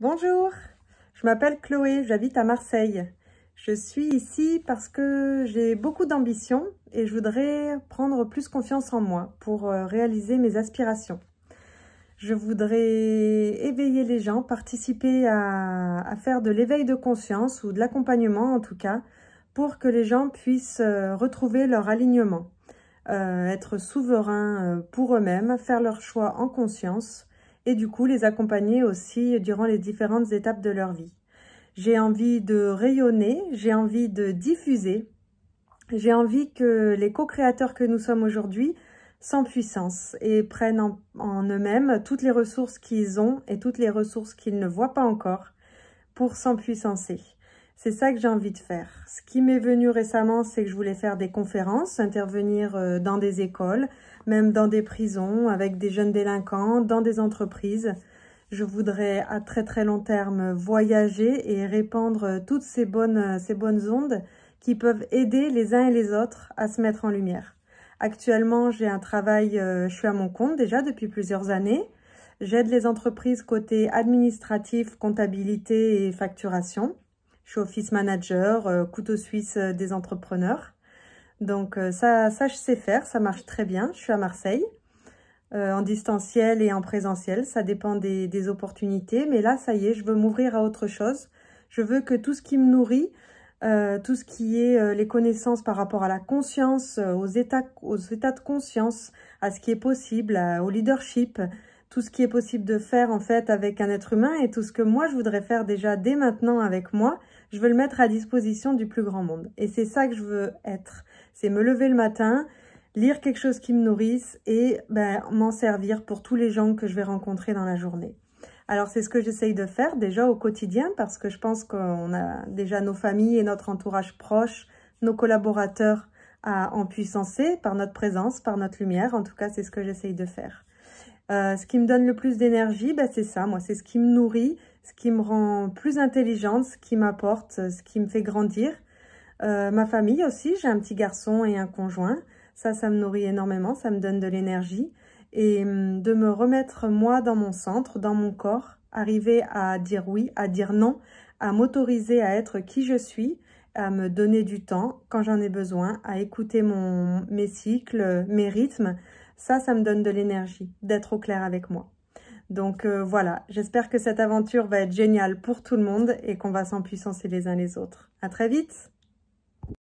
Bonjour, je m'appelle Chloé, j'habite à Marseille. Je suis ici parce que j'ai beaucoup d'ambition et je voudrais prendre plus confiance en moi pour réaliser mes aspirations. Je voudrais éveiller les gens, participer à faire de l'éveil de conscience ou de l'accompagnement en tout cas, pour que les gens puissent retrouver leur alignement, être souverains pour eux-mêmes, faire leurs choix en conscience et du coup les accompagner aussi durant les différentes étapes de leur vie. J'ai envie de rayonner, j'ai envie de diffuser, j'ai envie que les co-créateurs que nous sommes aujourd'hui s'empuissent et prennent en eux-mêmes toutes les ressources qu'ils ont et toutes les ressources qu'ils ne voient pas encore pour s'empuissancer. C'est ça que j'ai envie de faire. Ce qui m'est venu récemment, c'est que je voulais faire des conférences, intervenir dans des écoles, même dans des prisons, avec des jeunes délinquants, dans des entreprises. Je voudrais à très très long terme voyager et répandre toutes ces bonnes ondes qui peuvent aider les uns et les autres à se mettre en lumière. Actuellement, j'ai un travail, je suis à mon compte déjà depuis plusieurs années. J'aide les entreprises côté administratif, comptabilité et facturation. Je suis office manager, couteau suisse des entrepreneurs. Donc ça je sais faire, ça marche très bien. Je suis à Marseille, en distanciel et en présentiel. Ça dépend des opportunités. Mais là, ça y est, je veux m'ouvrir à autre chose. Je veux que tout ce qui me nourrit, tout ce qui est les connaissances par rapport à la conscience, aux états de conscience, à ce qui est possible, au leadership, tout ce qui est possible de faire en fait avec un être humain et tout ce que moi je voudrais faire déjà dès maintenant avec moi, je veux le mettre à disposition du plus grand monde. Et c'est ça que je veux être. C'est me lever le matin, lire quelque chose qui me nourrisse et m'en servir pour tous les gens que je vais rencontrer dans la journée. Alors c'est ce que j'essaye de faire déjà au quotidien parce que je pense qu'on a déjà nos familles et notre entourage proche, nos collaborateurs à empuissancer par notre présence, par notre lumière. En tout cas, c'est ce que j'essaye de faire. Ce qui me donne le plus d'énergie, c'est ça, moi, c'est ce qui me nourrit, ce qui me rend plus intelligente, ce qui m'apporte, ce qui me fait grandir. Ma famille aussi, j'ai un petit garçon et un conjoint. Ça me nourrit énormément, ça me donne de l'énergie. Et de me remettre moi dans mon centre, dans mon corps, arriver à dire oui, à dire non, à m'autoriser à être qui je suis, à me donner du temps quand j'en ai besoin, à écouter mes cycles, mes rythmes. Ça me donne de l'énergie, d'être au clair avec moi. Donc voilà, j'espère que cette aventure va être géniale pour tout le monde et qu'on va s'empuissancer les uns les autres. À très vite!